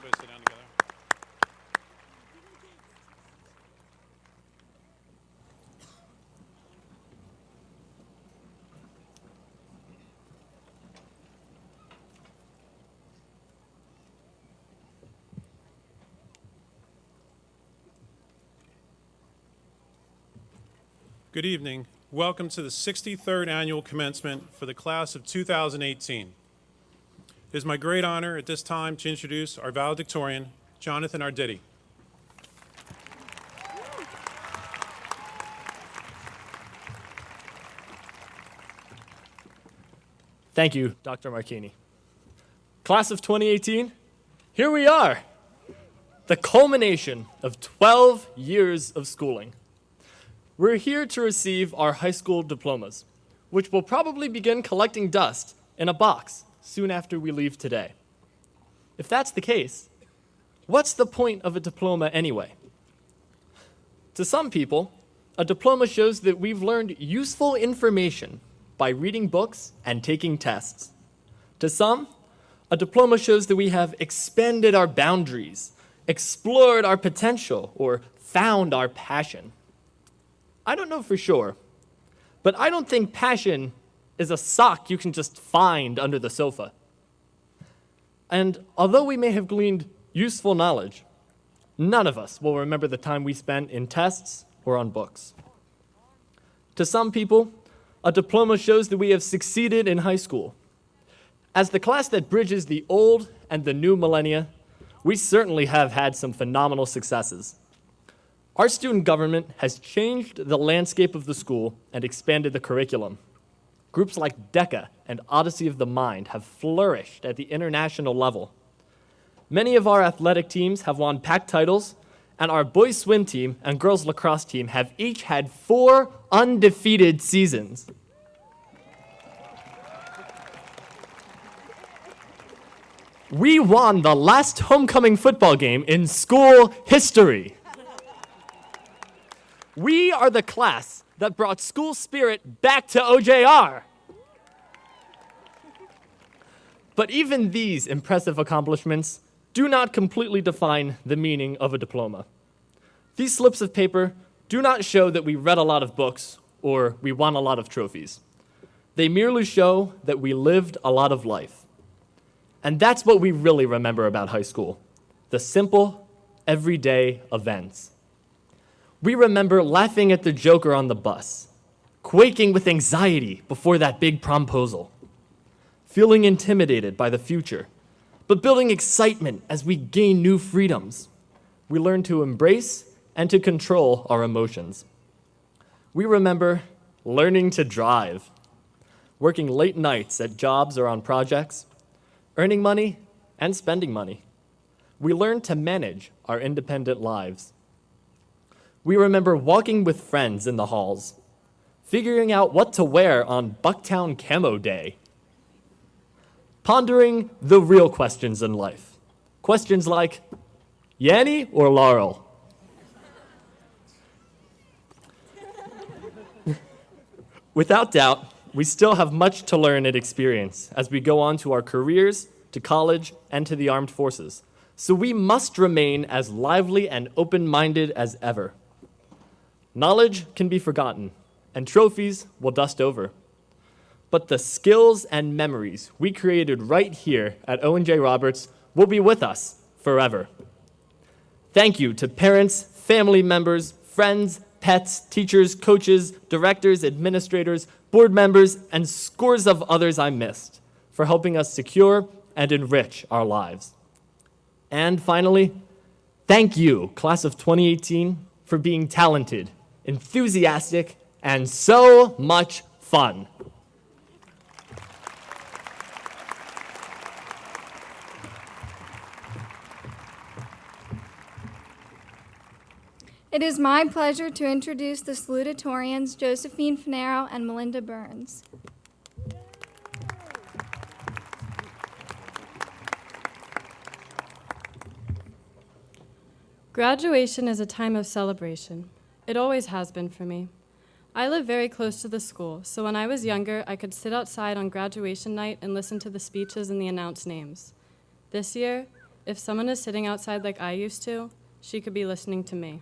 both sit down together. Good evening. Welcome to the 63rd Annual Commencement for the class of 2018. It is my great honor at this time to introduce our Valedictorian, Jonathan Arditi. Thank you, Dr. Marchini. Class of 2018, here we are, the culmination of 12 years of schooling. We're here to receive our high school diplomas, which will probably begin collecting dust in a box soon after we leave today. If that's the case, what's the point of a diploma anyway? To some people, a diploma shows that we've learned useful information by reading books and taking tests. To some, a diploma shows that we have expanded our boundaries, explored our potential, or found our passion. I don't know for sure, but I don't think passion is a sock you can just find under the sofa. And although we may have gleaned useful knowledge, none of us will remember the time we spent in tests or on books. To some people, a diploma shows that we have succeeded in high school. As the class that bridges the old and the new millennia, we certainly have had some phenomenal successes. Our student government has changed the landscape of the school and expanded the curriculum. Groups like DECA and Odyssey of the Mind have flourished at the international level. Many of our athletic teams have won PAC titles, and our boys swim team and girls lacrosse team have each had 4 undefeated seasons. We won the last homecoming football game in school history. We are the class that brought school spirit back to OJR. But even these impressive accomplishments do not completely define the meaning of a diploma. These slips of paper do not show that we read a lot of books or we won a lot of trophies. They merely show that we lived a lot of life. And that's what we really remember about high school, the simple, everyday events. We remember laughing at the joker on the bus, quaking with anxiety before that big promposal, feeling intimidated by the future, but building excitement as we gain new freedoms. We learn to embrace and to control our emotions. We remember learning to drive, working late nights at jobs or on projects, earning money and spending money. We learn to manage our independent lives. We remember walking with friends in the halls, figuring out what to wear on Bucktown Camo Day, pondering the real questions in life. Questions like, Yanny or Laurel? Without doubt, we still have much to learn and experience as we go on to our careers, to college, and to the armed forces. So we must remain as lively and open-minded as ever. Knowledge can be forgotten, and trophies will dust over. But the skills and memories we created right here at O&J Roberts will be with us forever. Thank you to parents, family members, friends, pets, teachers, coaches, directors, administrators, board members, and scores of others I missed for helping us secure and enrich our lives. And finally, thank you, class of 2018, for being talented, enthusiastic, and so much fun. It is my pleasure to introduce the salutatorians, Josephine Finero and Melinda Burns. Graduation is a time of celebration. It always has been for me. I live very close to the school, so when I was younger, I could sit outside on graduation night and listen to the speeches and the announced names. This year, if someone is sitting outside like I used to, she could be listening to me.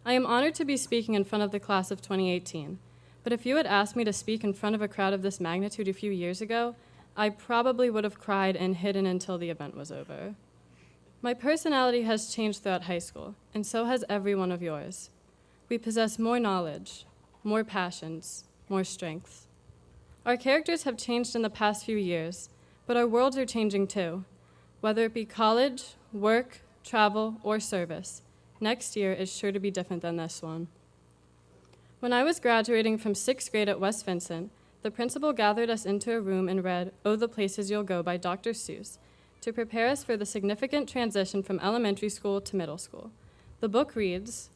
I am honored to be speaking in front of the class of 2018, but if you had asked me to speak in front of a crowd of this magnitude a few years ago, I probably would have cried and hidden until the event was over. My personality has changed throughout high school, and so has every one of yours. We possess more knowledge, more passions, more strengths. Our characters have changed in the past few years, but our worlds are changing too. Whether it be college, work, travel, or service, next year is sure to be different than this one. When I was graduating from 6th grade at West Vincent, the principal gathered us into a room and read "Oh, the Places You'll Go" by Dr. Seuss to prepare us for the significant transition from elementary school to middle school. The book reads,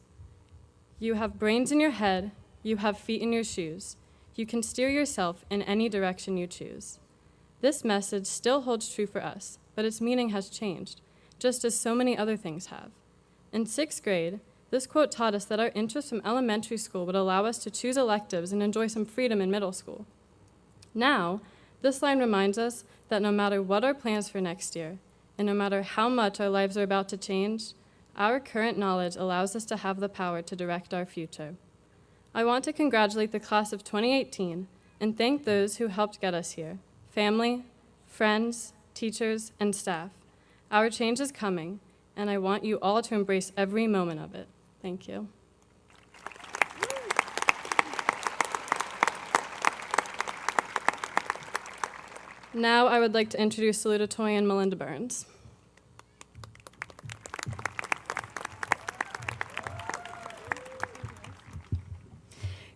"You have brains in your head, you have feet in your shoes. You can steer yourself in any direction you choose." This message still holds true for us, but its meaning has changed, just as so many other things have. In 6th grade, this quote taught us that our interests from elementary school would allow us to choose electives and enjoy some freedom in middle school. Now, this line reminds us that no matter what our plans for next year, and no matter how much our lives are about to change, our current knowledge allows us to have the power to direct our future. I want to congratulate the class of 2018 and thank those who helped get us here: family, friends, teachers, and staff. Our change is coming, and I want you all to embrace every moment of it. Thank you. Now I would like to introduce Salutatorian Melinda Burns.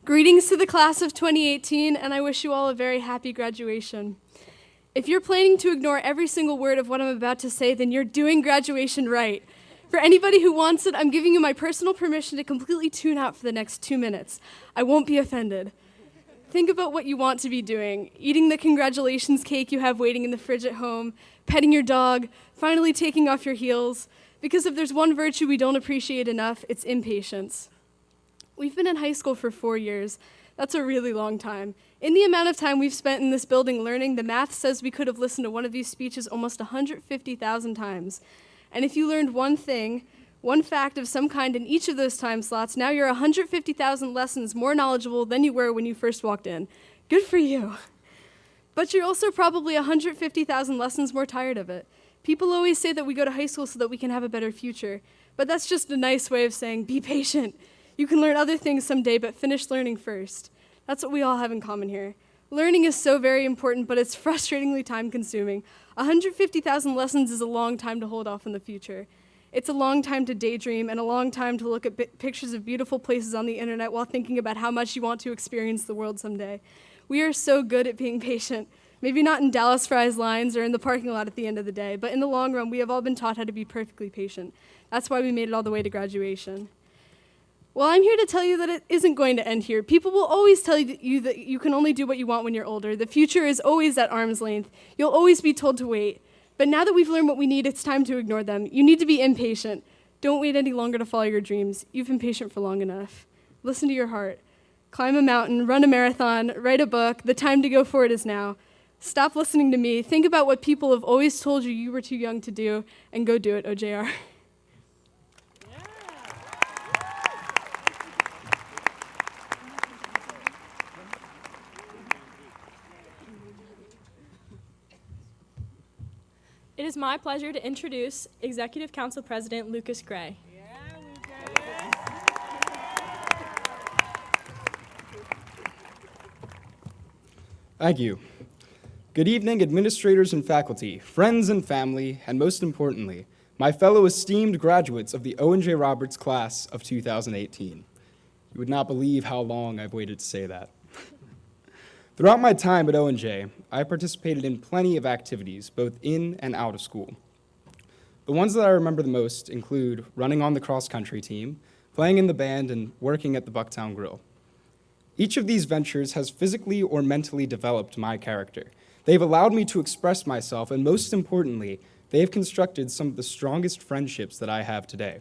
Greetings to the class of 2018, and I wish you all a very happy graduation. If you're planning to ignore every single word of what I'm about to say, then you're doing graduation right. For anybody who wants it, I'm giving you my personal permission to completely tune out for the next 2 minutes. I won't be offended. Think about what you want to be doing: eating the congratulations cake you have waiting in the fridge at home, petting your dog, finally taking off your heels. Because if there's one virtue we don't appreciate enough, it's impatience. We've been in high school for 4 years. That's a really long time. In the amount of time we've spent in this building learning, the math says we could have listened to one of these speeches almost 150,000 times. And if you learned one thing, one fact of some kind in each of those time slots, now you're 150,000 lessons more knowledgeable than you were when you first walked in. Good for you. But you're also probably 150,000 lessons more tired of it. People always say that we go to high school so that we can have a better future, but that's just a nice way of saying, be patient. You can learn other things someday, but finish learning first. That's what we all have in common here. Learning is so very important, but it's frustratingly time-consuming. 150,000 lessons is a long time to hold off in the future. It's a long time to daydream and a long time to look at pictures of beautiful places on the internet while thinking about how much you want to experience the world someday. We are so good at being patient. Maybe not in Dallas Fry's lines or in the parking lot at the end of the day, but in the long run, we have all been taught how to be perfectly patient. That's why we made it all the way to graduation. Well, I'm here to tell you that it isn't going to end here. People will always tell you that you can only do what you want when you're older. The future is always at arm's length. You'll always be told to wait. But now that we've learned what we need, it's time to ignore them. You need to be impatient. Don't wait any longer to follow your dreams. You've been patient for long enough. Listen to your heart. Climb a mountain, run a marathon, write a book. The time to go for it is now. Stop listening to me. Think about what people have always told you you were too young to do, and go do it, OJR. It is my pleasure to introduce Executive Council President Lucas Gray. Thank you. Good evening, administrators and faculty, friends and family, and most importantly, my fellow esteemed graduates of the Ojrhs Roberts class of 2018. You would not believe how long I've waited to say that. Throughout my time at Ojrhs, I participated in plenty of activities, both in and out of school. The ones that I remember the most include running on the cross-country team, playing in the band, and working at the Bucktown Grill. Each of these ventures has physically or mentally developed my character. They've allowed me to express myself, and most importantly, they have constructed some of the strongest friendships that I have today.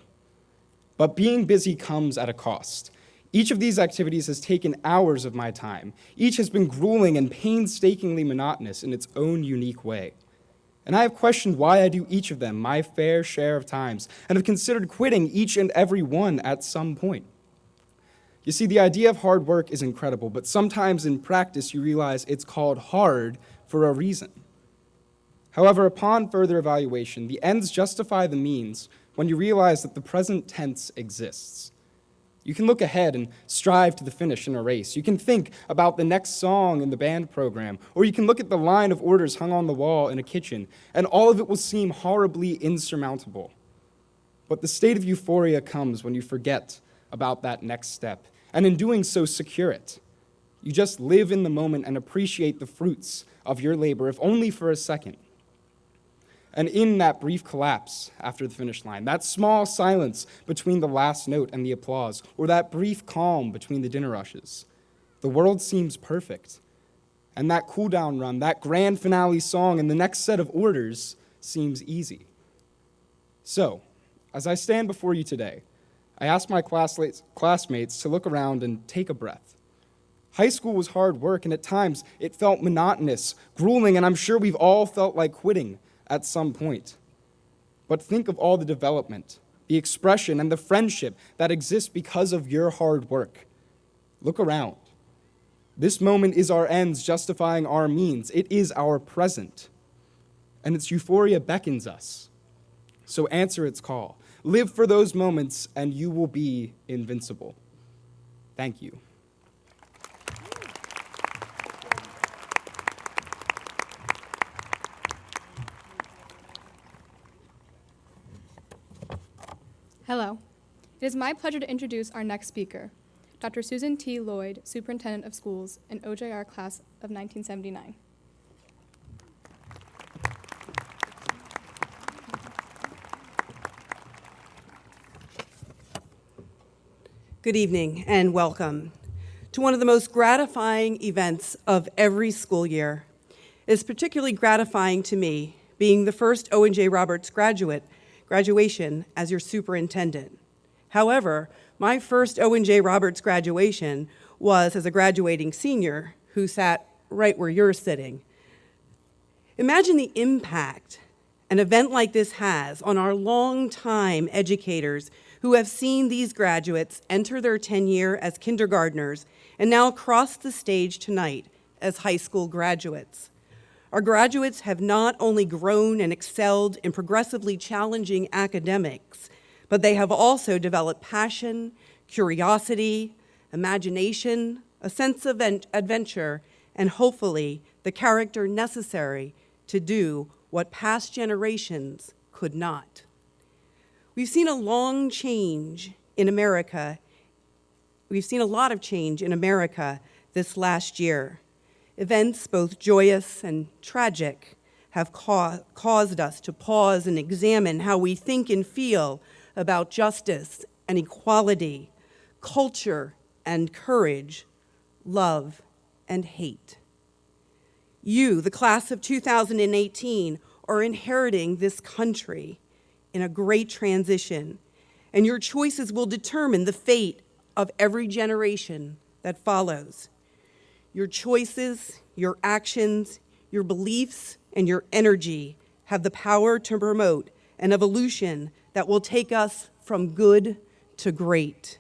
But being busy comes at a cost. Each of these activities has taken hours of my time. Each has been grueling and painstakingly monotonous in its own unique way. And I have questioned why I do each of them my fair share of times, and have considered quitting each and every one at some point. You see, the idea of hard work is incredible, but sometimes in practice you realize it's called hard for a reason. However, upon further evaluation, the ends justify the means when you realize that the present tense exists. You can look ahead and strive to the finish in a race. You can think about the next song in the band program, or you can look at the line of orders hung on the wall in a kitchen, and all of it will seem horribly insurmountable. But the state of euphoria comes when you forget about that next step, and in doing so, secure it. You just live in the moment and appreciate the fruits of your labor, if only for a second. And in that brief collapse after the finish line, that small silence between the last note and the applause, or that brief calm between the dinner rushes, the world seems perfect. And that cool-down run, that grand finale song, and the next set of orders seems easy. So, as I stand before you today, I ask my classmates to look around and take a breath. High school was hard work, and at times it felt monotonous, grueling, and I'm sure we've all felt like quitting at some point. But think of all the development, the expression, and the friendship that exists because of your hard work. Look around. This moment is our ends justifying our means. It is our present. And its euphoria beckons us. So answer its call. Live for those moments, and you will be invincible. Thank you. Hello. It is my pleasure to introduce our next speaker, Dr. Susan T. Lloyd, Superintendent of Schools in Ojr Class of 1979. Good evening and welcome to one of the most gratifying events of every school year. It is particularly gratifying to me being the first Ojrhs Roberts graduation as your superintendent. However, my first Ojrhs Roberts graduation was as a graduating senior who sat right where you're sitting. Imagine the impact an event like this has on our longtime educators who have seen these graduates enter their tenure as kindergartners and now cross the stage tonight as high school graduates. Our graduates have not only grown and excelled in progressively challenging academics, but they have also developed passion, curiosity, imagination, a sense of adventure, and hopefully the character necessary to do what past generations could not. We've seen a long change in America. We've seen a lot of change in America this last year. Events, both joyous and tragic, have caused us to pause and examine how we think and feel about justice and equality, culture and courage, love and hate. You, the class of 2018, are inheriting this country in a great transition, and your choices will determine the fate of every generation that follows. Your choices, your actions, your beliefs, and your energy have the power to promote an evolution that will take us from good to great.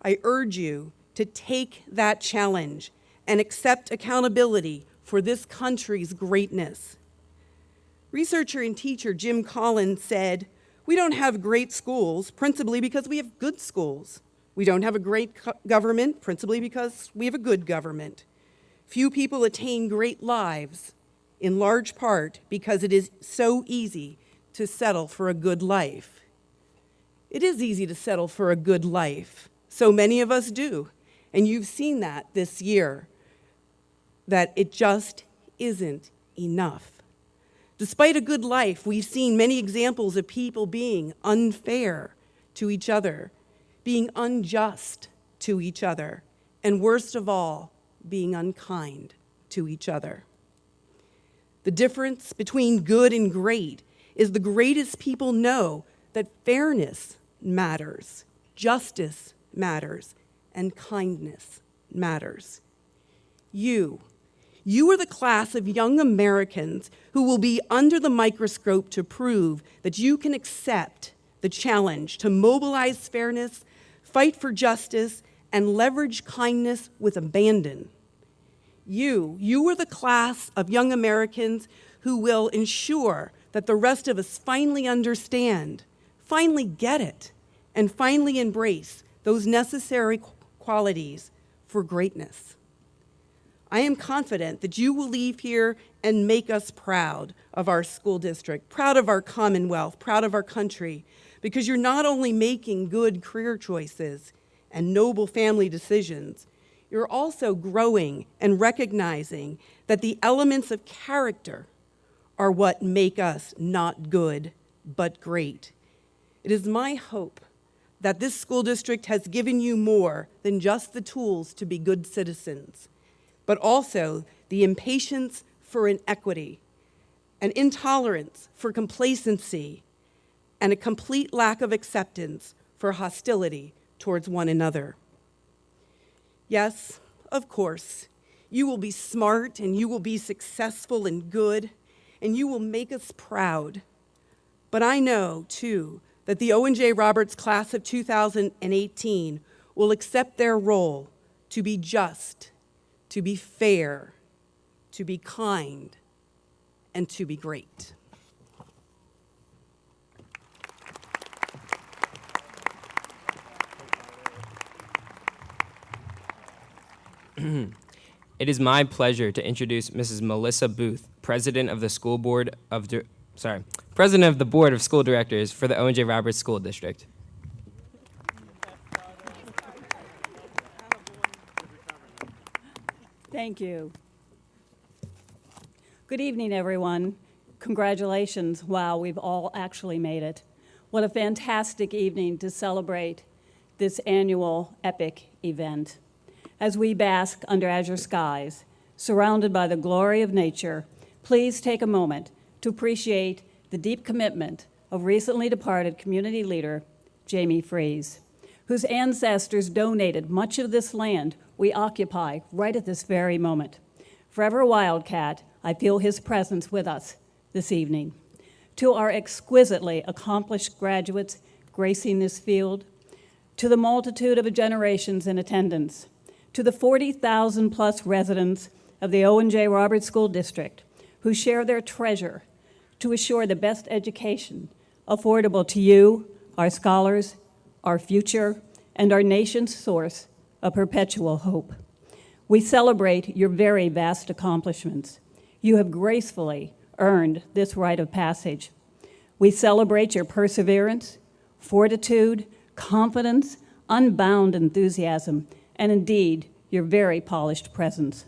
I urge you to take that challenge and accept accountability for this country's greatness. Researcher and teacher Jim Collins said, "We don't have great schools principally because we have good schools. We don't have a great government principally because we have a good government. Few people attain great lives, in large part because it is so easy to settle for a good life." It is easy to settle for a good life. So many of us do. And you've seen that this year, that it just isn't enough. Despite a good life, we've seen many examples of people being unfair to each other, being unjust to each other, and worst of all, being unkind to each other. The difference between good and great is the greatest people know that fairness matters, justice matters, and kindness matters. You You are the class of young Americans who will be under the microscope to prove that you can accept the challenge to mobilize fairness, fight for justice, and leverage kindness with abandon. You are the class of young Americans who will ensure that the rest of us finally understand, finally get it, and finally embrace those necessary qualities for greatness. I am confident that you will leave here and make us proud of our school district, proud of our Commonwealth, proud of our country, because you're not only making good career choices and noble family decisions, you're also growing and recognizing that the elements of character are what make us not good, but great. It is my hope that this school district has given you more than just the tools to be good citizens, but also the impatience for inequity, an intolerance for complacency, and a complete lack of acceptance for hostility towards one another. Yes, of course, you will be smart and you will be successful and good, and you will make us proud. But I know, too, that the Ojrhs Roberts class of 2018 will accept their role to be just, to be fair, to be kind, and to be great. It is my pleasure to introduce Mrs. Melissa Booth, President of the President of the Board of School Directors for the Ojrhs Roberts School District. Thank you. Good evening, everyone. Congratulations. Wow, we've all actually made it. What a fantastic evening to celebrate this annual epic event. As we bask under azure skies, surrounded by the glory of nature, please take a moment to appreciate the deep commitment of recently departed community leader Jamie Freese, whose ancestors donated much of this land we occupy right at this very moment. Forever a Wildcat, I feel his presence with us this evening. To our exquisitely accomplished graduates gracing this field, to the multitude of generations in attendance, to the 40,000 plus residents of the Ojrhs Roberts School District who share their treasure to assure the best education affordable to you, our scholars, our future, and our nation's source of perpetual hope. We celebrate your very vast accomplishments. You have gracefully earned this rite of passage. We celebrate your perseverance, fortitude, confidence, unbound enthusiasm, and indeed, your very polished presence.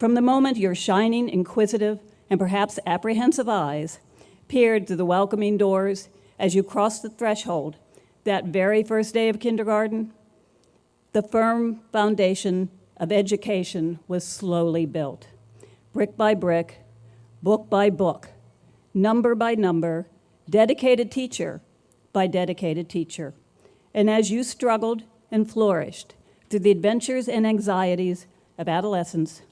From the moment your shining, inquisitive, and perhaps apprehensive eyes peered through the welcoming doors as you crossed the threshold that very first day of kindergarten, the firm foundation of education was slowly built, brick by brick, book by book, number by number, dedicated teacher by dedicated teacher. And as you struggled and flourished through the adventures and anxieties of adolescence,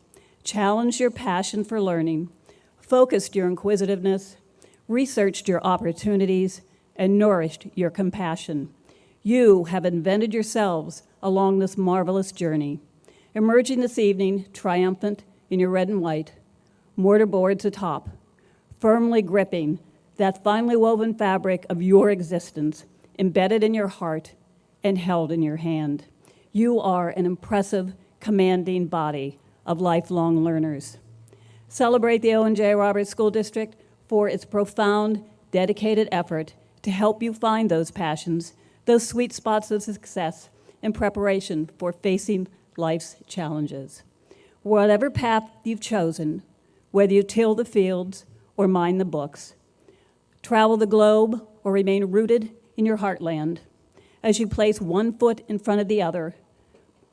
challenged your passion for learning, focused your inquisitiveness, researched your opportunities, and nourished your compassion, you have invented yourselves along this marvelous journey, emerging this evening triumphant in your red and white, mortar boards atop, firmly gripping that finely woven fabric of your existence, embedded in your heart and held in your hand. You are an impressive, commanding body of lifelong learners. Celebrate the Ojrhs Roberts School District for its profound, dedicated effort to help you find those passions, those sweet spots of success in preparation for facing life's challenges. Whatever path you've chosen, whether you till the fields or mind the books, travel the globe or remain rooted in your heartland, as you place one foot in front of the other,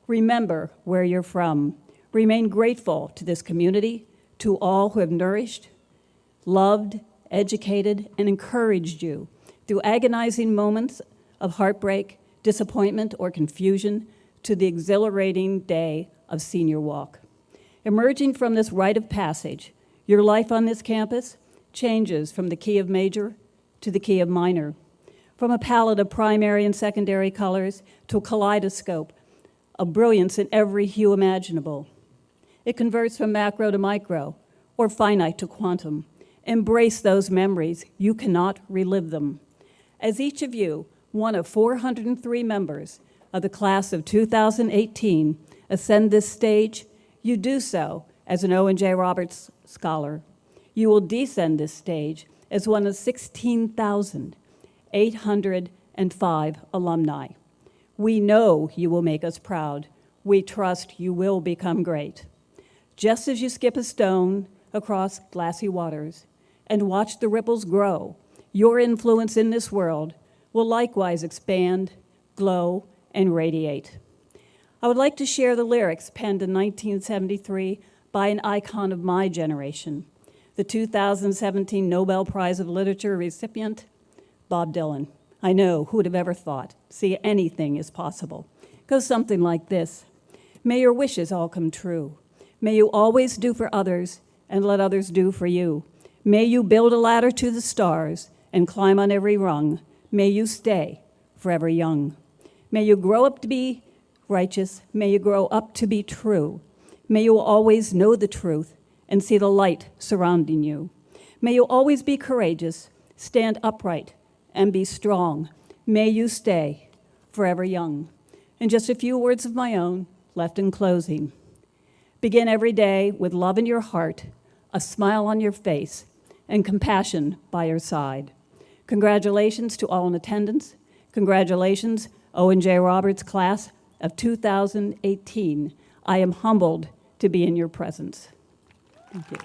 remember where you're from. Remain grateful to this community, to all who have nourished, loved, educated, and encouraged you through agonizing moments of heartbreak, disappointment, or confusion to the exhilarating day of senior walk. Emerging from this rite of passage, your life on this campus changes from the key of major to the key of minor, from a palette of primary and secondary colors to a kaleidoscope of brilliance in every hue imaginable. It converts from macro to micro, or finite to quantum. Embrace those memories. You cannot relive them. As each of you, one of 403 members of the class of 2018, ascend this stage, you do so as an Ojrhs Roberts Scholar. You will descend this stage as one of 16,805 alumni. We know you will make us proud. We trust you will become great. Just as you skip a stone across glassy waters and watch the ripples grow, your influence in this world will likewise expand, glow, and radiate. I would like to share the lyrics penned in 1973 by an icon of my generation, the 2017 Nobel Prize of Literature recipient, Bob Dylan. I know, who would have ever thought? See, anything is possible. It goes something like this. May your wishes all come true. May you always do for others and let others do for you. May you build a ladder to the stars and climb on every rung. May you stay forever young. May you grow up to be righteous. May you grow up to be true. May you always know the truth and see the light surrounding you. May you always be courageous, stand upright, and be strong. May you stay forever young. And just a few words of my own left in closing. Begin every day with love in your heart, a smile on your face, and compassion by your side. Congratulations to all in attendance. Congratulations, Ojrhs Roberts class of 2018. I am humbled to be in your presence. Thank you.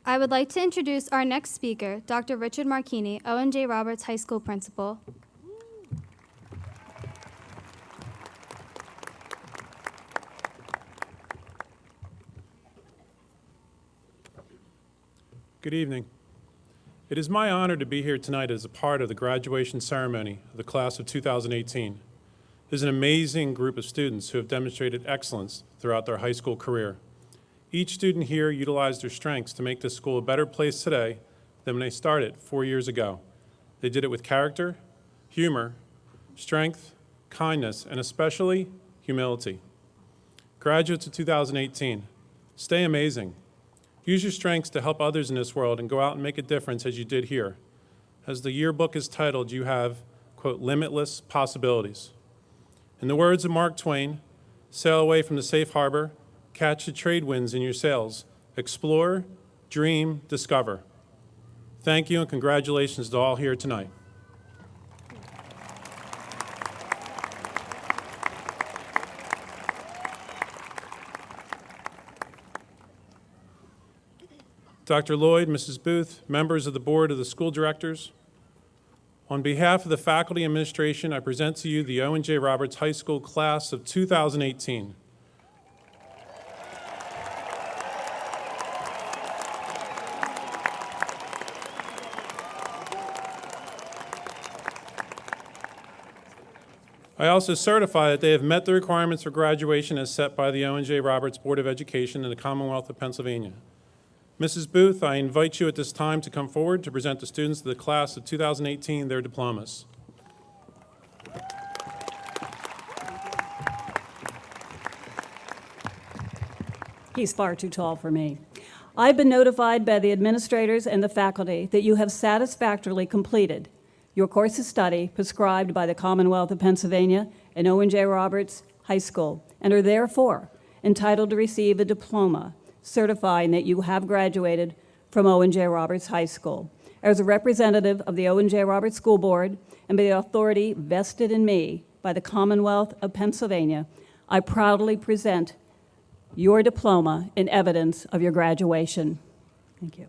I would like to introduce our next speaker, Dr. Richard Marchini, Ojrhs Roberts High School Principal. Good evening. It is my honor to be here tonight as a part of the graduation ceremony of the class of 2018. It is an amazing group of students who have demonstrated excellence throughout their high school career. Each student here utilized their strengths to make this school a better place today than when they started 4 years ago. They did it with character, humor, strength, kindness, and especially humility. Graduates of 2018, stay amazing. Use your strengths to help others in this world and go out and make a difference as you did here. As the yearbook is titled, you have, quote, limitless possibilities. In the words of Mark Twain, sail away from the safe harbor, catch the trade winds in your sails, explore, dream, discover. Thank you and congratulations to all here tonight. Dr. Lloyd, Mrs. Booth, members of the Board of the School Directors, on behalf of the faculty administration, I present to you the Ojrhs Roberts High School class of 2018. I also certify that they have met the requirements for graduation as set by the Ojrhs Roberts Board of Education in the Commonwealth of Pennsylvania. Mrs. Booth, I invite you at this time to come forward to present the students of the class of 2018 their diplomas. He's far too tall for me. I've been notified by the administrators and the faculty that you have satisfactorily completed your course of study prescribed by the Commonwealth of Pennsylvania and Ojrhs Roberts High School, and are therefore entitled to receive a diploma certifying that you have graduated from Ojrhs Roberts High School. As a representative of the Ojrhs Roberts School Board and by the authority vested in me by the Commonwealth of Pennsylvania, I proudly present your diploma in evidence of your graduation. Thank you.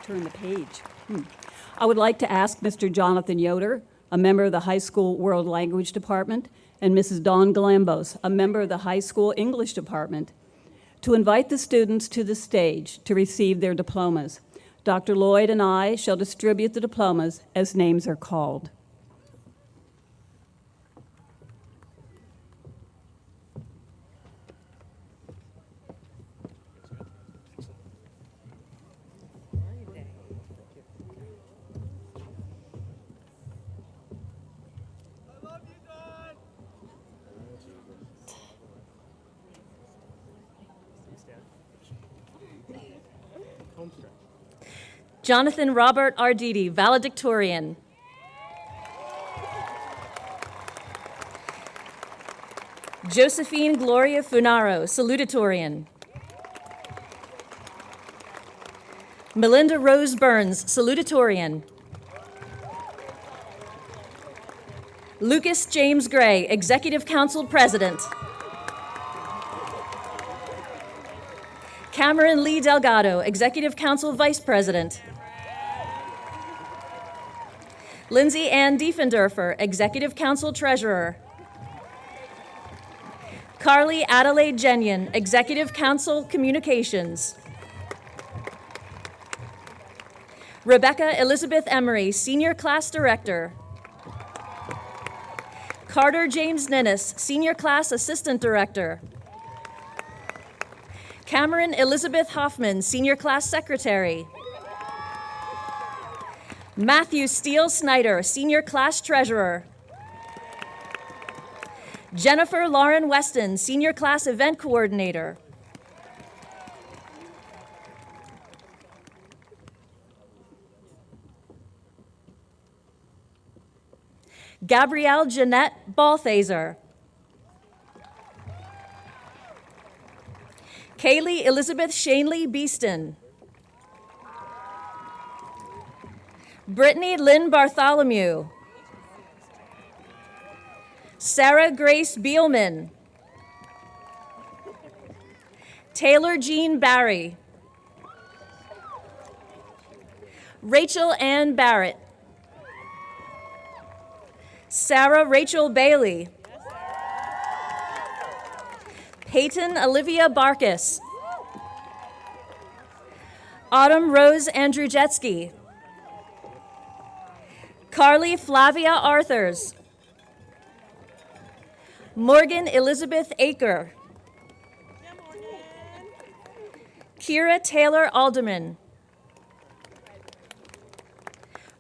Turn the page. I would like to ask Mr. Jonathan Yoder, a member of the high school World Language Department, and Mrs. Dawn Galambos, a member of the high school English Department, to invite the students to the stage to receive their diplomas. Dr. Lloyd and I shall distribute the diplomas as names are called. Jonathan Robert Arditi, Valedictorian. Josephine Gloria Funaro, Salutatorian. Melinda Rose Burns, Salutatorian. Lucas James Gray, Executive Council President. Cameron Lee Delgado, Executive Council Vice President. Lindsay Ann Diefendorfer, Executive Council Treasurer. Carly Adelaide Jenyon, Executive Council Communications. Rebecca Elizabeth Emery, Senior Class Director. Carter James Ninnis, Senior Class Assistant Director. Cameron Elizabeth Hoffman, Senior Class Secretary. Matthew Steele Snyder, Senior Class Treasurer. Jennifer Lauren Weston, Senior Class Event Coordinator. Gabrielle Jeanette Balthaser. Kaylee Elizabeth Shanley Beeston. Brittany Lynn Bartholomew. Sarah Grace Beelman. Taylor Jean Barry. Rachel Ann Barrett. Sarah Rachel Bailey. Peyton Olivia Barkus. Autumn Rose Andrzejewski. Carly Flavia Arthurs. Morgan Elizabeth Aker. Kira Taylor Alderman.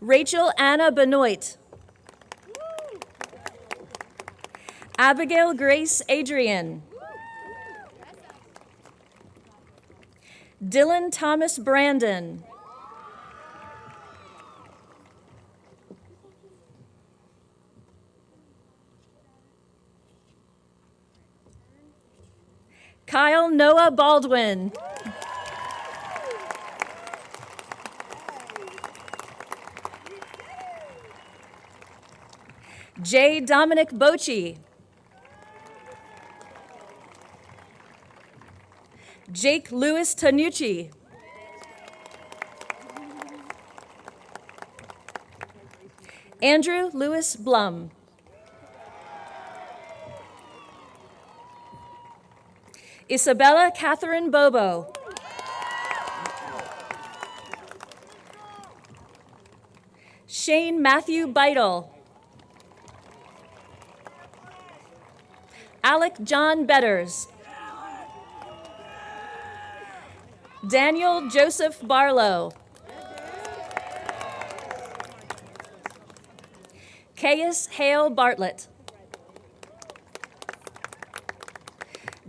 Rachel Anna Benoit. Abigail Grace Adrian. Dylan Thomas Brandon. Kyle Noah Baldwin. J. Dominic Bocci. Jake Louis Tanucci. Andrew Lewis Blum. Isabella Catherine Bobo. Shane Matthew Beidel. Alec John Betters. Daniel Joseph Barlow. Caius Hale Bartlett.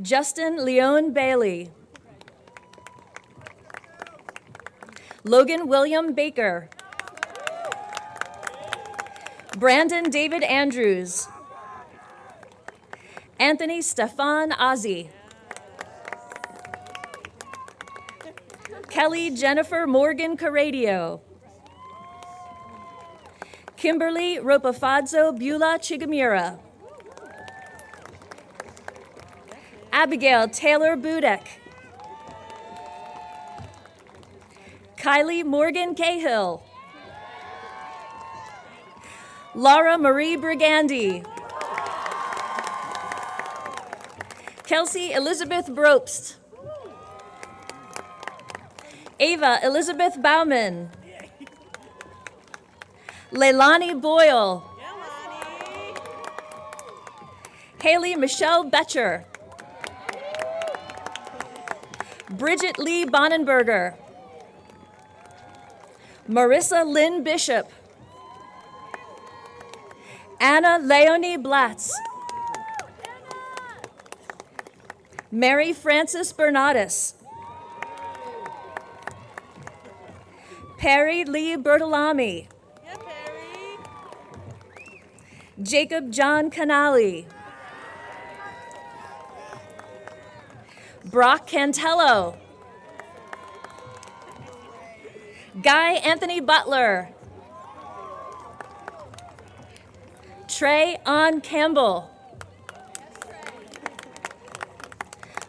Justin Leon Bailey. Logan William Baker. Brandon David Andrews. Anthony Stefan Ozzie. Kelly Jennifer Morgan Caradio. Kimberly Ropafadzo Beulah Chigamira. Abigail Taylor Budek. Kylie Morgan Cahill. Laura Marie Brigandi. Kelsey Elizabeth Brobst. Ava Elizabeth Bauman. Leilani Boyle. Haley Michelle Betcher. Bridget Lee Bonenberger. Marissa Lynn Bishop. Anna Leonie Blatz. Mary Frances Bernatus. Perry Lee Bertolami. Jacob John Canali. Brock Cantello. Guy Anthony Butler. Trey Ann Campbell.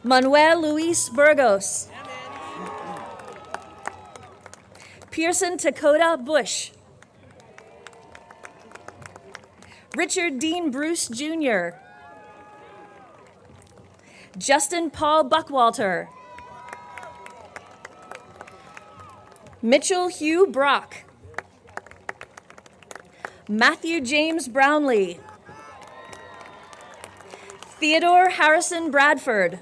Manuel Luis Burgos. Pearson Dakota Bush. Richard Dean Bruce Jr. Justin Paul Buckwalter. Mitchell Hugh Brock. Matthew James Brownlee. Theodore Harrison Bradford.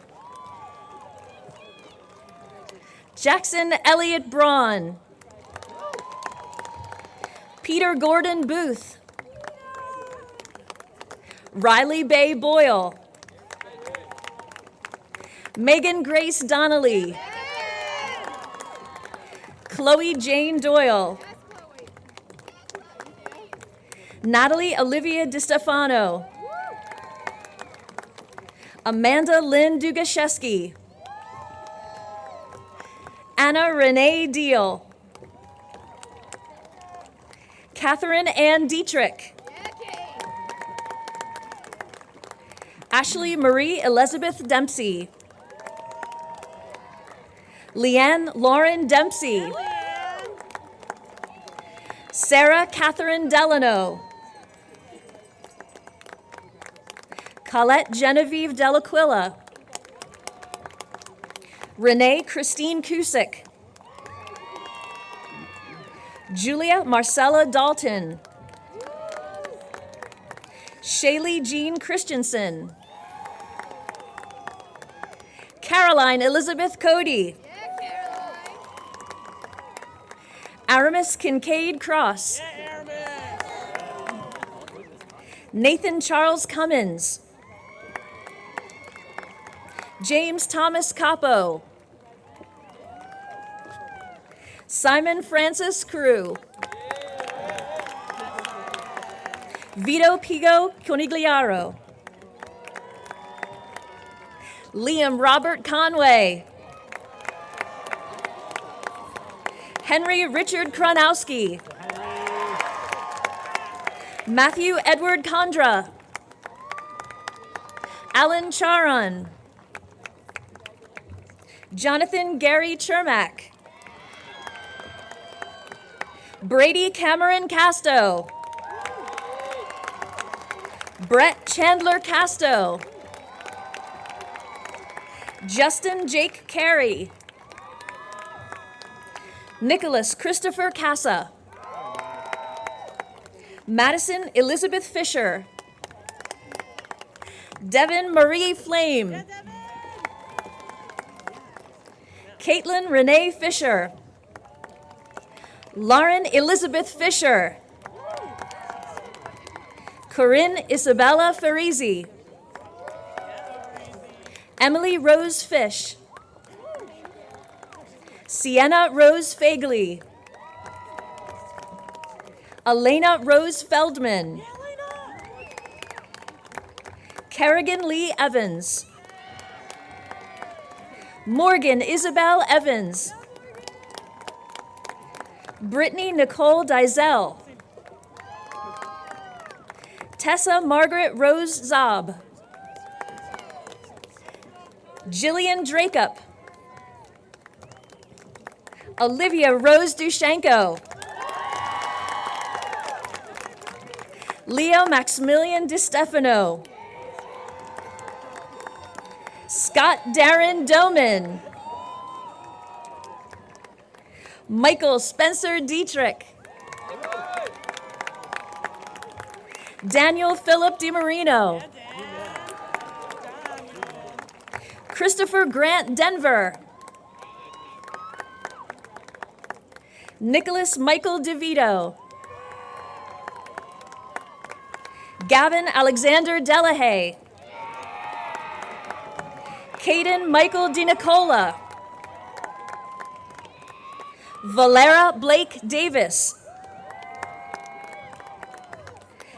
Jackson Elliott Braun. Peter Gordon Booth. Riley Bay Boyle. Megan Grace Donnelly. Chloe Jane Doyle. Natalie Olivia DiStefano. Amanda Lynn Dugashevsky. Anna Renee Deal. Catherine Ann Dietrich. Ashley Marie Elizabeth Dempsey. Leanne Lauren Dempsey. Sarah Catherine Delano. Colette Genevieve Delaquila. Renee Christine Cusick. Julia Marcella Dalton. Shaylee Jean Christensen. Caroline Elizabeth Cody. Aramis Kincaid Cross. Nathan Charles Cummins. James Thomas Capo. Simon Francis Crew. Vito Pigo Conigliaro. Liam Robert Conway. Henry Richard Kronowski. Matthew Edward Condra. Alan Charon. Jonathan Gary Chermak. Brady Cameron Casto. Brett Chandler Casto. Justin Jake Carey. Nicholas Christopher Casa. Madison Elizabeth Fisher. Devin Marie Flame. Caitlin Renee Fisher. Lauren Elizabeth Fisher. Corinne Isabella Farizi. Emily Rose Fish. Sienna Rose Fagley. Elena Rose Feldman. Kerrigan Lee Evans. Morgan Isabel Evans. Brittany Nicole Dizell. Tessa Margaret Rose Zob. Jillian Drakup. Olivia Rose Dushenko. Leo Maximilian DiStefano. Scott Darren Doman. Michael Spencer Dietrich. Daniel Philip DiMarino. Christopher Grant Denver. Nicholas Michael DeVito. Gavin Alexander Delahaye. Caden Michael DiNicola. Valera Blake Davis.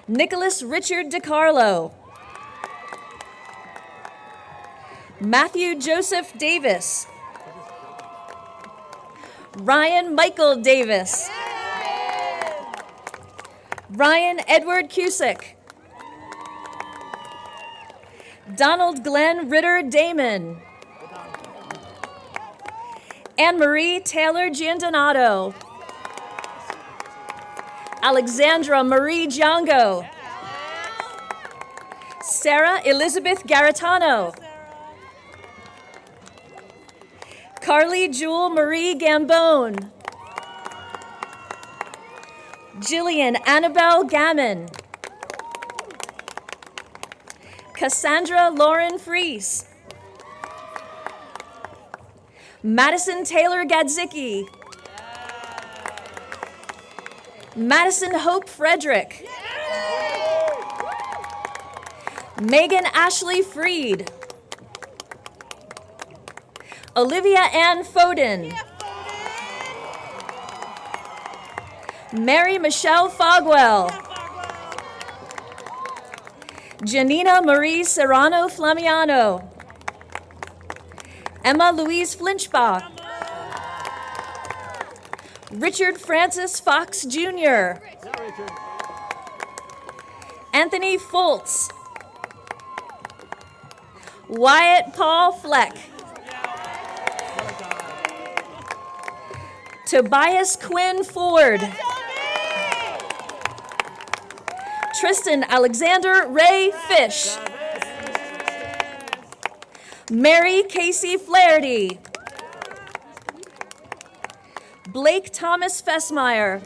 Nicholas Richard DiCarlo. Matthew Joseph Davis. Ryan Michael Davis. Ryan Edward Cusick. Donald Glenn Ritter Damon. Anne-Marie Taylor Giandonato. Alexandra Marie Giango. Sarah Elizabeth Garitano. Carly Jewel Marie Gambone. Jillian Annabelle Gammon. Cassandra Lauren Fries. Madison Taylor Gadzicki. Madison Hope Frederick. Megan Ashley Freed. Olivia Ann Foden. Mary Michelle Fogwell. Janina Marie Serrano Flamiano. Emma Louise Flinchbach. Richard Francis Fox Jr. Anthony Foltz. Wyatt Paul Fleck. Tobias Quinn Ford. Tristan Alexander Ray Fish. Mary Casey Flaherty. Blake Thomas Fessmeyer.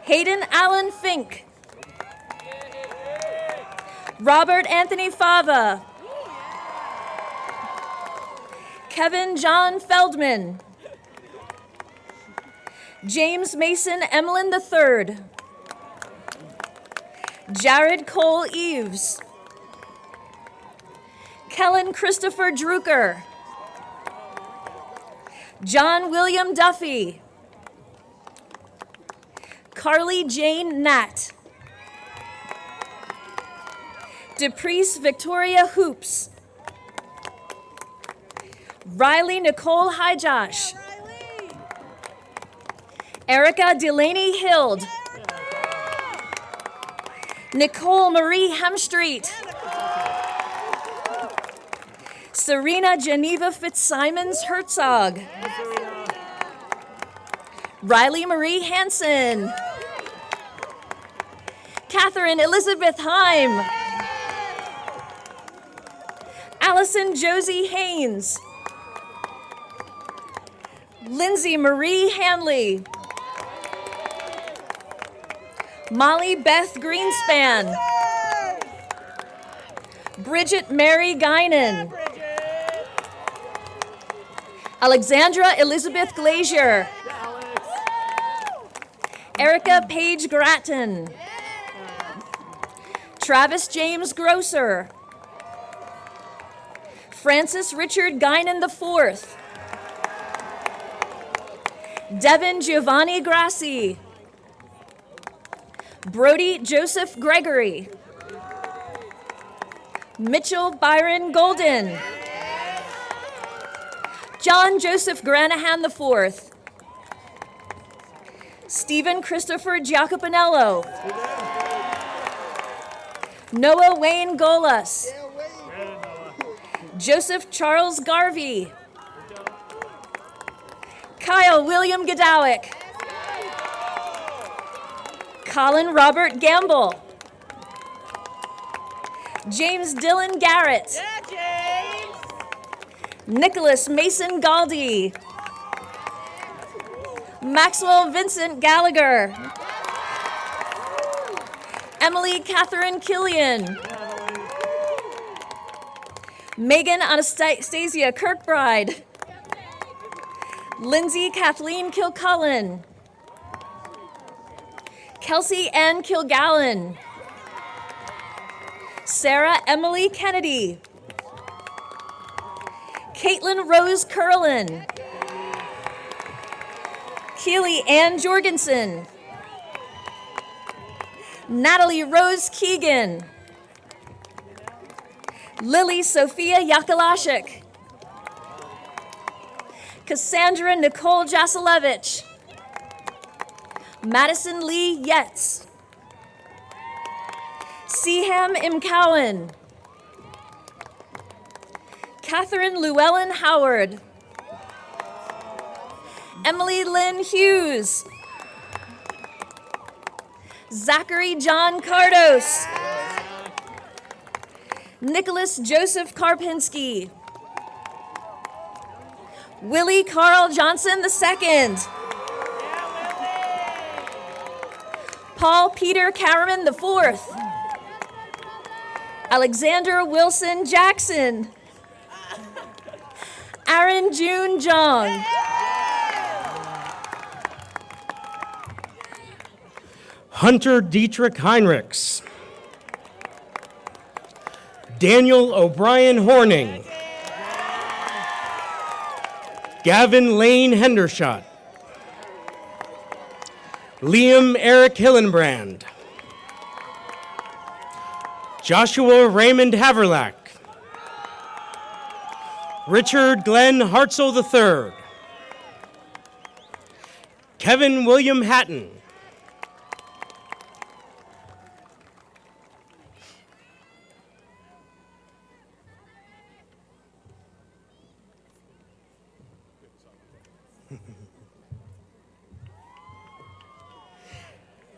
Hayden Allen Fink. Robert Anthony Fava. Kevin John Feldman. James Mason Emlyn III. Jared Cole Eves. Kellen Christopher Drucker. John William Duffy. Carly Jane Natt. Deprice Victoria Hoops. Riley Nicole Highjosh. Erica Delaney Hild. Nicole Marie Hemstreet. Serena Geneva Fitzsimons Herzog. Riley Marie Hansen. Catherine Elizabeth Heim. Allison Josie Haynes. Lindsay Marie Hanley. Molly Beth Greenspan. Bridget Mary Guinan. Alexandra Elizabeth Glazier. Erica Paige Gratton. Travis James Grosser. Francis Richard Guinan IV. Devin Giovanni Grassi. Brody Joseph Gregory. Mitchell Byron Golden. John Joseph Granahan IV. Stephen Christopher Giacopinello. Noah Wayne Golas. Joseph Charles Garvey. Kyle William Godowick. Colin Robert Gamble. James Dylan Garrett. Nicholas Mason Galdi. Maxwell Vincent Gallagher. Emily Catherine Killian. Megan Anastasia Kirkbride. Lindsay Kathleen Kilcullen. Kelsey Ann Kilgallen. Sarah Emily Kennedy. Caitlin Rose Curlin. Keely Ann Jorgensen. Natalie Rose Keegan. Lily Sophia Yakalashik. Cassandra Nicole Jasilevich. Madison Lee Yetz. Seham Imcowan. Catherine Llewellyn Howard. Emily Lynn Hughes. Zachary John Cardos. Nicholas Joseph Karpinski. Willie Carl Johnson II. Paul Peter Caraman IV. Alexander Wilson Jackson. Aaron June Jong. Hunter Dietrich Heinrichs. Daniel O'Brien Horning. Gavin Lane Hendershot. Liam Eric Hillenbrand. Joshua Raymond Haverlack. Richard Glenn Hartzell III. Kevin William Hatton.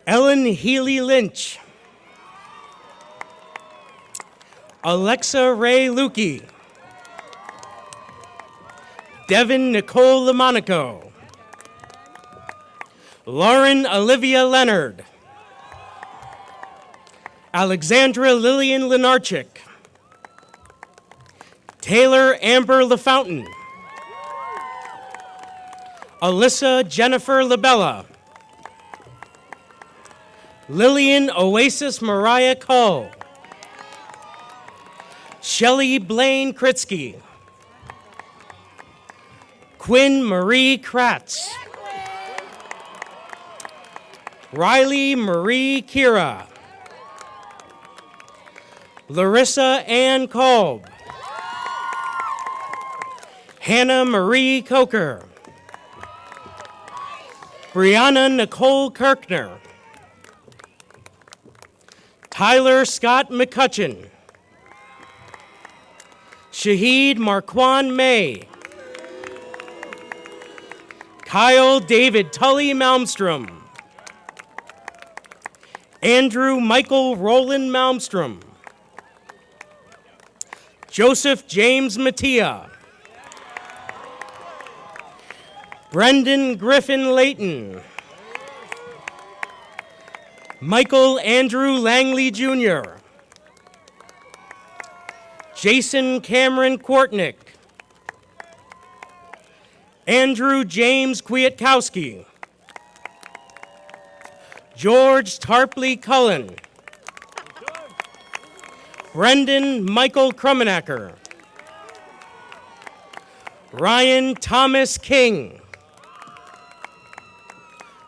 Ellen Healy Lynch. Alexa Ray Lukey. Devin Nicole LaMonaco. Lauren Olivia Leonard. Alexandra Lillian Lenarchik. Taylor Amber LaFountain. Alyssa Jennifer LaBella. Lillian Oasis Mariah Cull. Shelley Blaine Kritzky. Quinn Marie Kratz. Riley Marie Kira. Larissa Ann Kolb. Hannah Marie Coker. Brianna Nicole Kirkner. Tyler Scott McCutcheon. Shahid Marquand May. Kyle David Tully Malmstrom. Andrew Michael Roland Malmstrom. Joseph James Mattia. Brendan Griffin Layton. Michael Andrew Langley Jr. Jason Cameron Kwartnick. Andrew James Kwiatkowski. George Tarpley Cullen. Brendan Michael Krummenacker. Ryan Thomas King.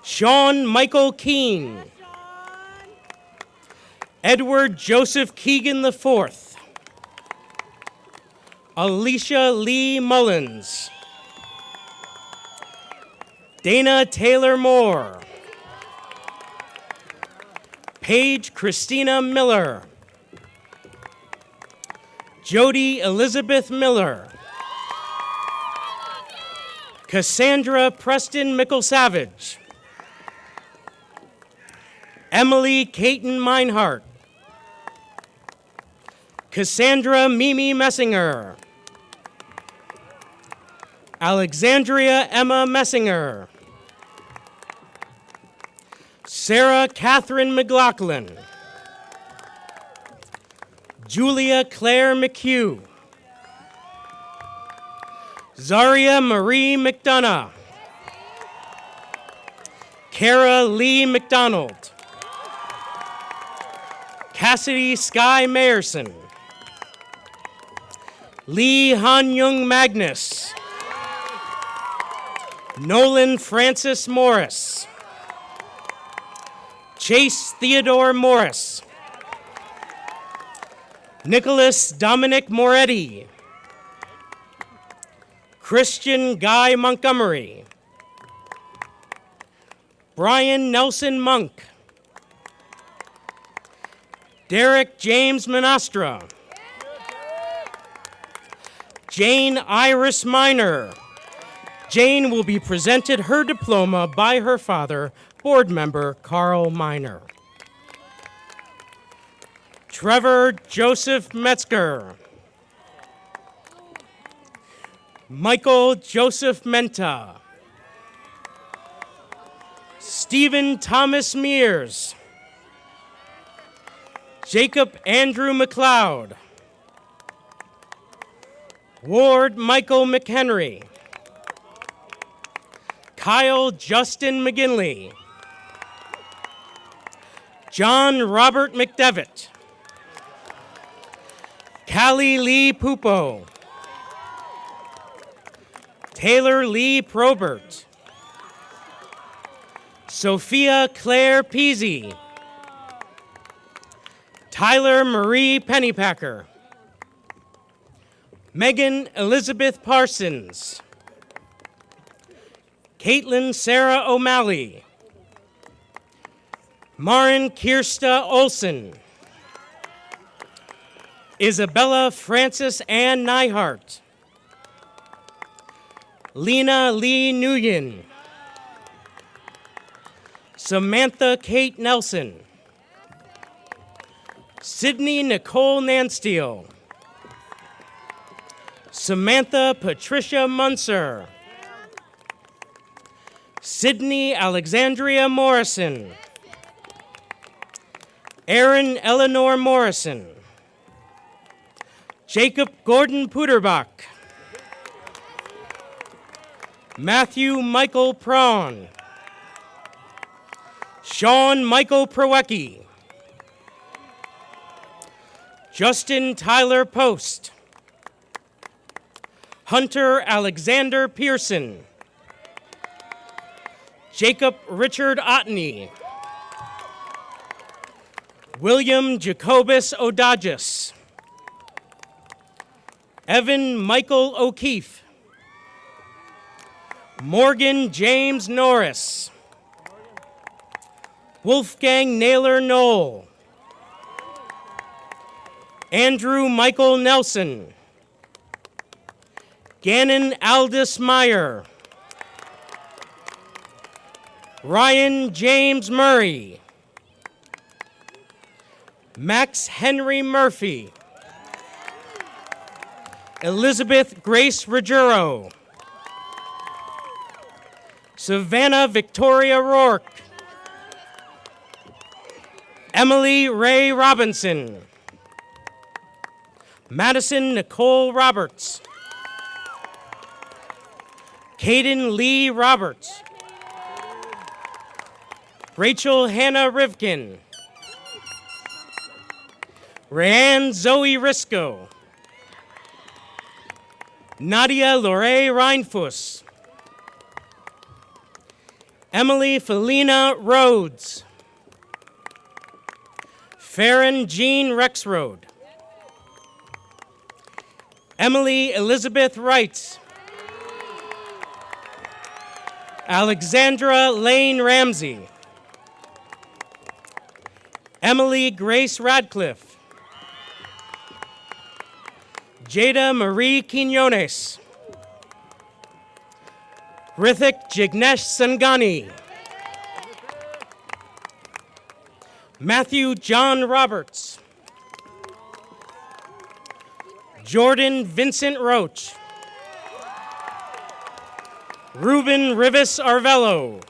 Sean Michael Keene. Edward Joseph Keegan IV. Alicia Lee Mullins. Dana Taylor Moore. Paige Christina Miller. Jody Elizabeth Miller. Cassandra Preston Mickle-Savage. Emily Caton Meinhardt. Cassandra Mimi Messinger. Alexandria Emma Messinger. Sarah Catherine McLaughlin. Julia Claire McHugh. Zaria Marie McDonough. Kara Lee McDonald. Cassidy Sky Mayerson. Lee Han Young Magnus. Nolan Francis Morris. Chase Theodore Morris. Nicholas Dominic Moretti. Christian Guy Montgomery. Brian Nelson Monk. Derek James Monastra. Jane Iris Minor. Jane will be presented her diploma by her father, board member Carl Minor. Trevor Joseph Metzger. Michael Joseph Menta. Stephen Thomas Mears. Jacob Andrew McLeod. Ward Michael McHenry. Kyle Justin McGinley. John Robert McDevitt. Callie Lee Pupo. Taylor Lee Probert. Sophia Claire Peasy. Tyler Marie Pennypacker. Megan Elizabeth Parsons. Caitlin Sarah O'Malley. Marin Kirsta Olson. Isabella Frances Ann Nyhart. Lena Lee Nguyen. Samantha Kate Nelson. Sydney Nicole Nansteel. Samantha Patricia Munzer. Sydney Alexandria Morrison. Erin Eleanor Morrison. Jacob Gordon Puderbach. Matthew Michael Prawn. Sean Michael Prowecki. Justin Tyler Post. Hunter Alexander Pearson. Jacob Richard Otney. William Jacobus Odagis. Evan Michael O'Keefe. Morgan James Norris. Wolfgang Naylor Knoll. Andrew Michael Nelson. Gannon Aldous Meyer. Ryan James Murray. Max Henry Murphy. Elizabeth Grace Ruggiero. Savannah Victoria Rourke. Emily Ray Robinson. Madison Nicole Roberts. Caden Lee Roberts. Rachel Hannah Rivkin. Rayanne Zoe Risco. Nadia Lorraine Reinfuss. Emily Felina Rhodes. Farron Jean Rexroad. Emily Elizabeth Wright. Alexandra Lane Ramsey. Emily Grace Radcliffe. Jada Marie Quinones. Rithik Jignesh Sangani. Matthew John Roberts. Jordan Vincent Roach. Ruben Rivas Arvello.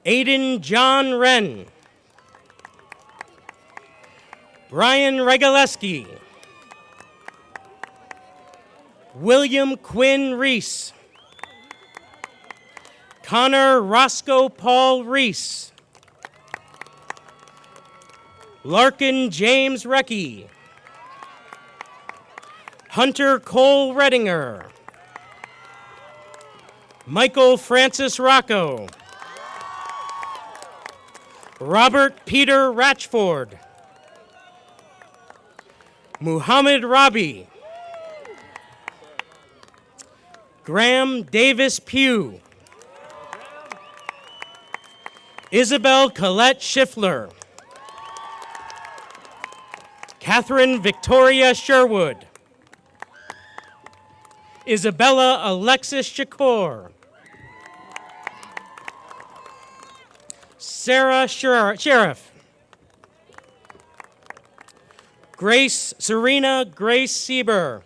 Aiden John Wren, Brian Regaleski, William Quinn Reese, Connor Roscoe Paul Reese, Larkin James Reckie, Hunter Cole Redinger, Michael Francis Rocco, Robert Peter Ratchford, Muhammad Rabi, Graham Davis Pugh, Isabel Colette Schiffler, Catherine Victoria Sherwood, Isabella Alexis Shakur, Sarah Sheriff, Serena Grace Sieber,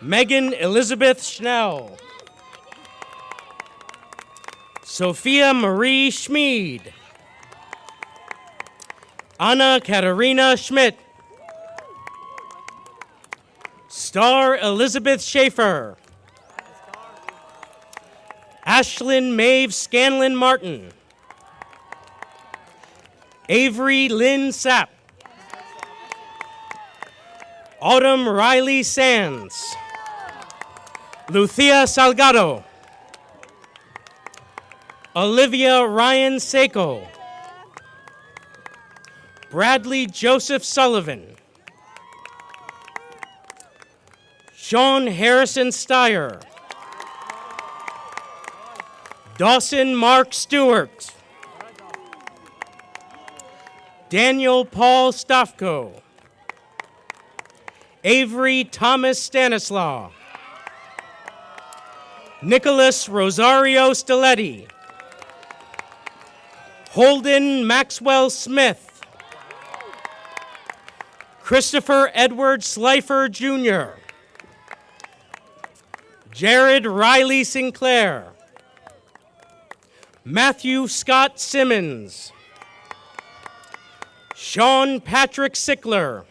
Megan Elizabeth Schnell, Sophia Marie Schmid, Anna Katerina Schmidt, Star Elizabeth Schaefer, Ashlyn Maeve Scanlon Martin, Avery Lynn Sapp, Autumn Riley Sands, Lucia Salgado, Olivia Ryan Seiko, Bradley Joseph Sullivan, Sean Harrison Steyer, Dawson Mark Stewart, Daniel Paul Stofko, Avery Thomas Stanislaw, Nicholas Rosario Stiletti, Holden Maxwell Smith, Christopher Edward Slifer Jr., Jared Riley Sinclair, Matthew Scott Simmons, Sean Patrick Sickler,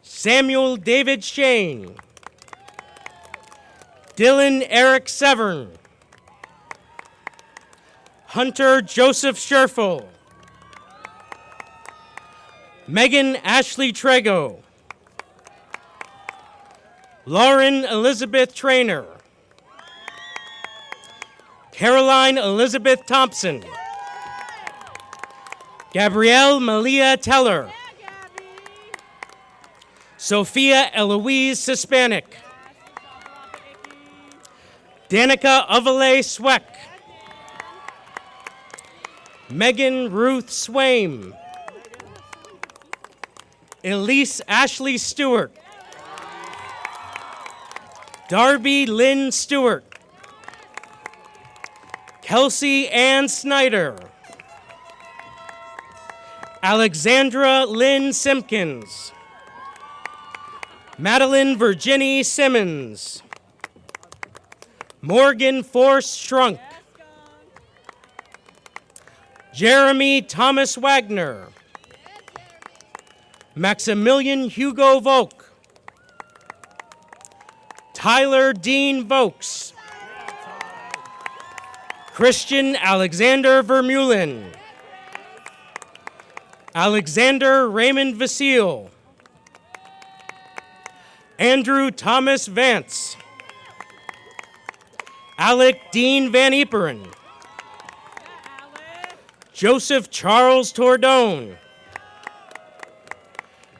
Samuel David Shane, Dylan Eric Severn, Hunter Joseph Scherfel, Megan Ashley Trego, Lauren Elizabeth Trainer, Caroline Elizabeth Thompson, Gabrielle Malia Teller, Sophia Eloise Hispanic, Danica Ovale Sweck, Megan Ruth Swaim, Elise Ashley Stewart, Darby Lynn Stewart, Kelsey Ann Snyder, Alexandra Lynn Simpkins, Madeline Virginie Simmons, Morgan Force Shrunk, Jeremy Thomas Wagner, Maximilian Hugo Volk, Tyler Dean Vokes, Christian Alexander Vermeulen, Alexander Raymond Vasile, Andrew Thomas Vance, Alec Dean Van Eperen, Joseph Charles Tordone,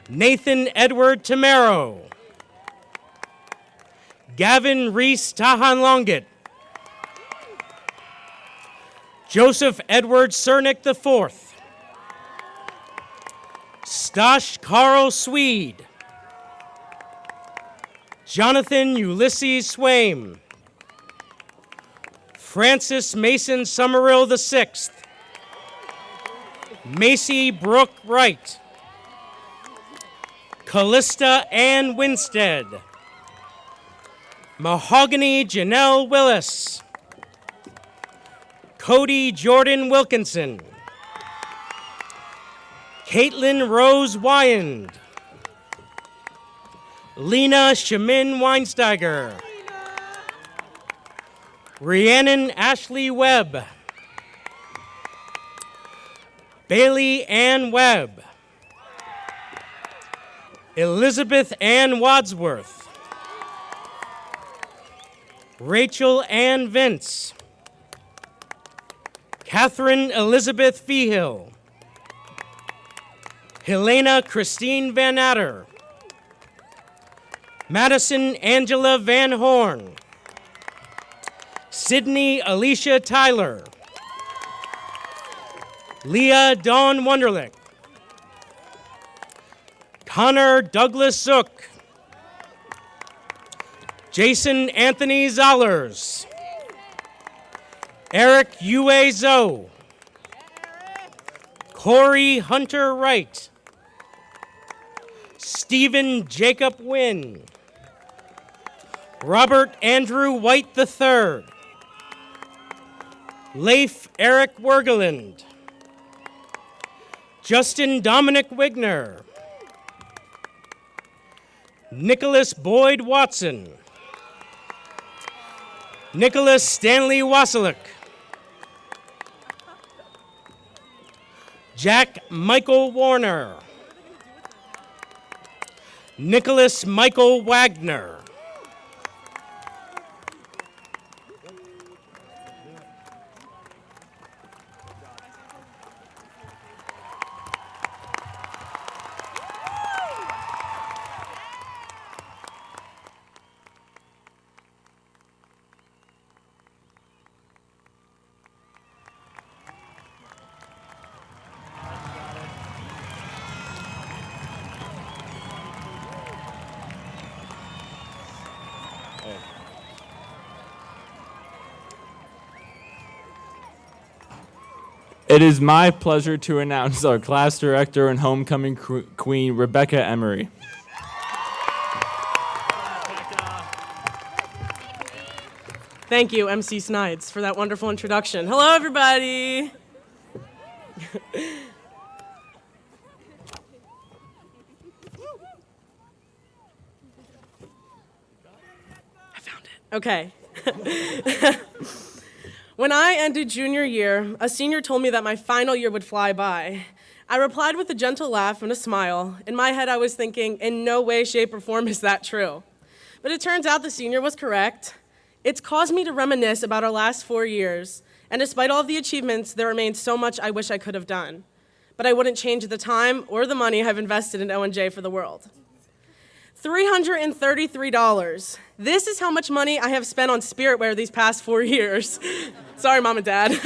Nathan Edward Tamaro, Gavin Reese Tahan Longet, Joseph Edward Cernick IV, Stosh Carl Swede, Jonathan Ulysses Swaim, Francis Mason Sommerill VI, Macy Brooke Wright, Callista Ann Winstead, Mahogany Janelle Willis, Cody Jordan Wilkinson. Caitlin Rose Wyand. Lena Shamin Weinsteiger. Rhiannon Ashley Webb. Bailey Ann Webb. Elizabeth Ann Wadsworth. Rachel Ann Vince. Catherine Elizabeth Feehill. Helena Christine Van Atter. Madison Angela Van Horn. Sydney Alicia Tyler. Leah Dawn Wunderlich. Connor Douglas Zook. Jason Anthony Zollers. Eric Yue Zoe. Corey Hunter Wright. Stephen Jacob Wynn. Robert Andrew White III. Leif Eric Wergeland. Justin Dominic Wigner. Nicholas Boyd Watson. Nicholas Stanley Wasilick. Jack Michael Warner. Nicholas Michael Wagner. It is my pleasure to announce our class director and homecoming queen, Rebecca Emery. Thank you, MC Snides, for that wonderful introduction. Hello, everybody. I found it. Okay. When I ended junior year, a senior told me that my final year would fly by. I replied with a gentle laugh and a smile. In my head, I was thinking, in no way, shape, or form is that true. But it turns out the senior was correct. It's caused me to reminisce about our last 4 years, and despite all of the achievements, there remains so much I wish I could have done. But I wouldn't change the time or the money I've invested in ONJ for the world. $333. This is how much money I have spent on Spiritwear these past 4 years. Sorry, Mom and Dad.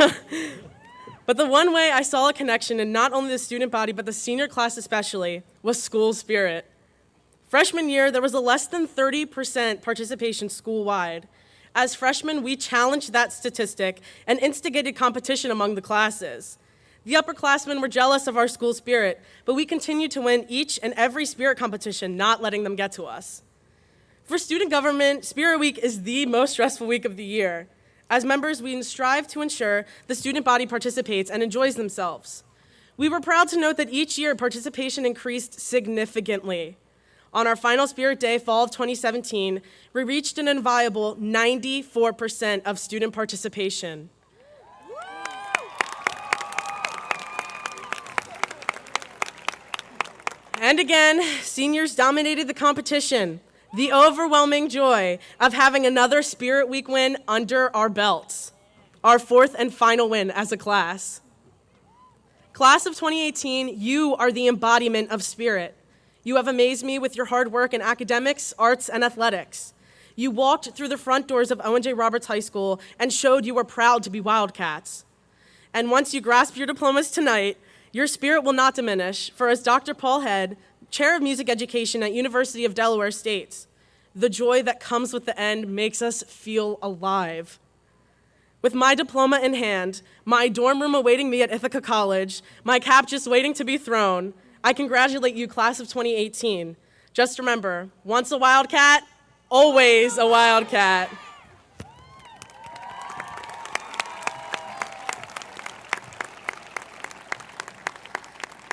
But the one way I saw a connection in not only the student body, but the senior class especially, was school spirit. Freshman year, there was a less than 30% participation school-wide. As freshmen, we challenged that statistic and instigated competition among the classes. The upperclassmen were jealous of our school spirit, but we continued to win each and every spirit competition, not letting them get to us. For student government, Spirit Week is the most stressful week of the year. As members, we strive to ensure the student body participates and enjoys themselves. We were proud to note that each year participation increased significantly. On our final Spirit Day, fall of 2017, we reached an inviolable 94% of student participation. And again, seniors dominated the competition. The overwhelming joy of having another Spirit Week win under our belts. Our fourth and final win as a class. Class of 2018, you are the embodiment of spirit. You have amazed me with your hard work in academics, arts, and athletics. You walked through the front doors of Ojrhs Roberts High School and showed you were proud to be Wildcats. And once you grasp your diplomas tonight, your spirit will not diminish, for as Dr. Paul Head, Chair of Music Education at University of Delaware states, the joy that comes with the end makes us feel alive. With my diploma in hand, my dorm room awaiting me at Ithaca College, my cap just waiting to be thrown, I congratulate you, class of 2018. Just remember, once a Wildcat, always a Wildcat.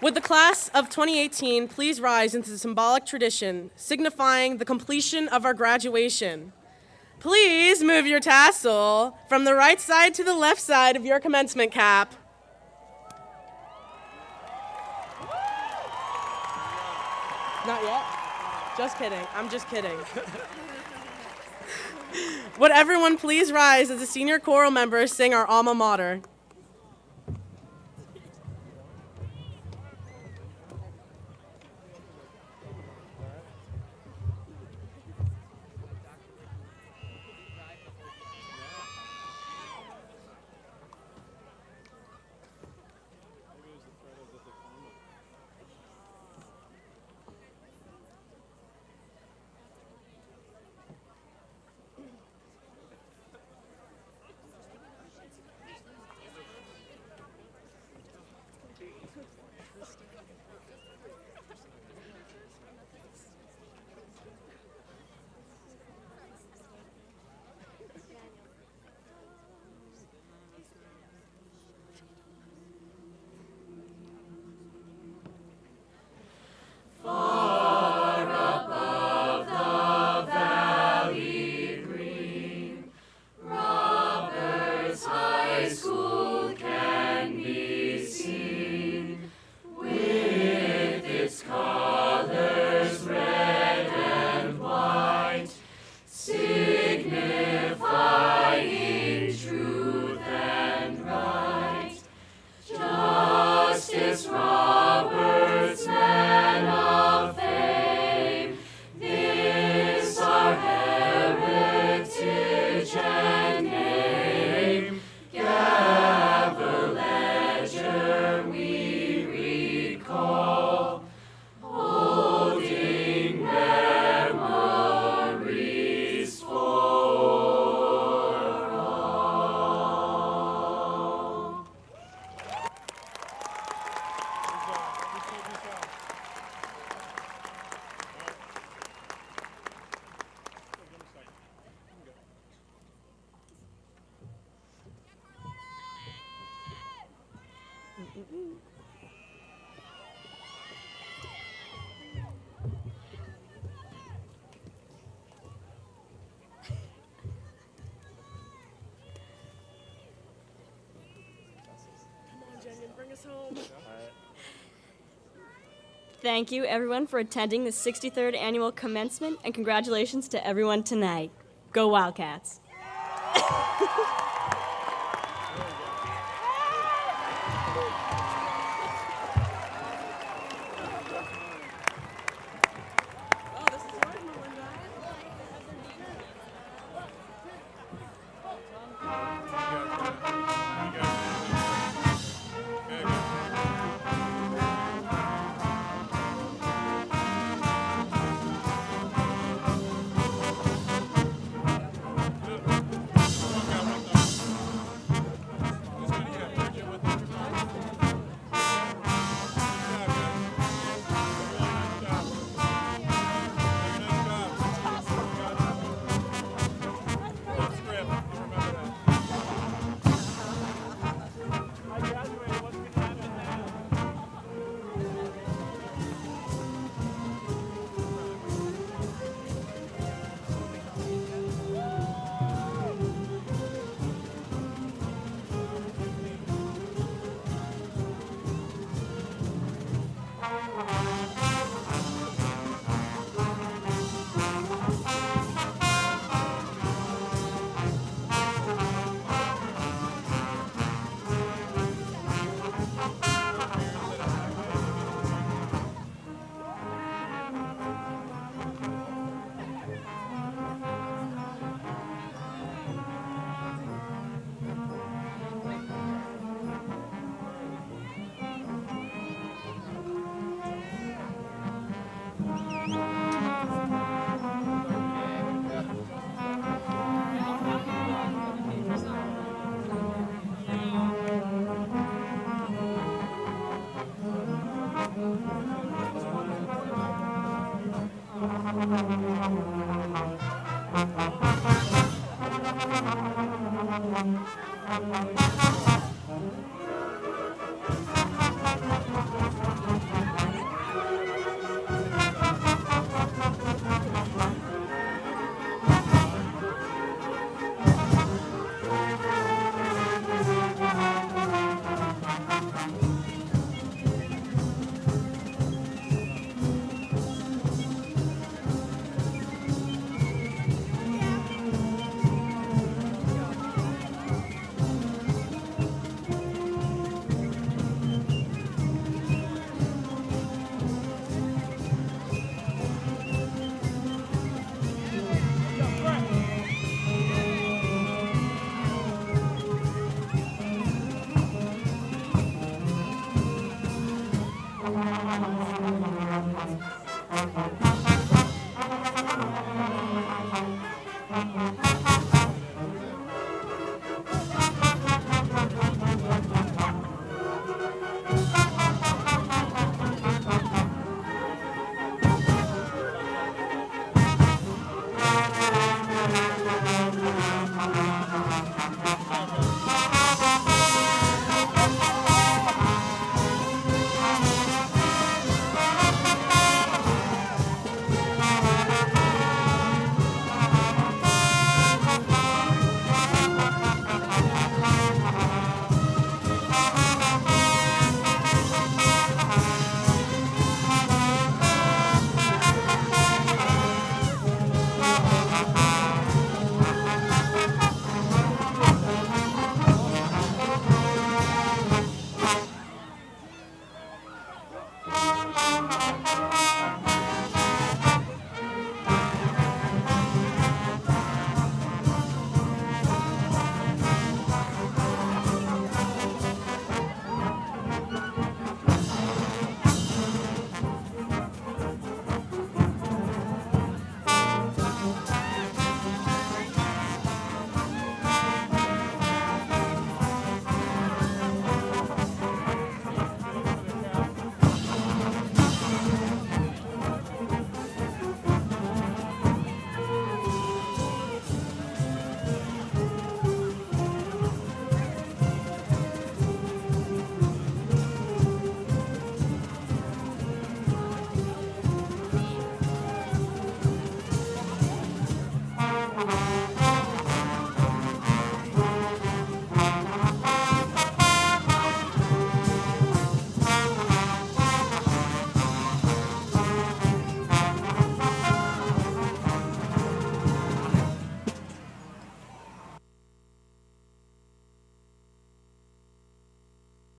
Would the class of 2018 please rise into the symbolic tradition signifying the completion of our graduation? Please move your tassel from the right side to the left side of your commencement cap. Not yet? Just kidding. I'm just kidding. Would everyone please rise as the senior choral members sing our alma mater? Bring us home. Thank you, everyone, for attending the 63rd Annual Commencement, and congratulations to everyone tonight. Go Wildcats!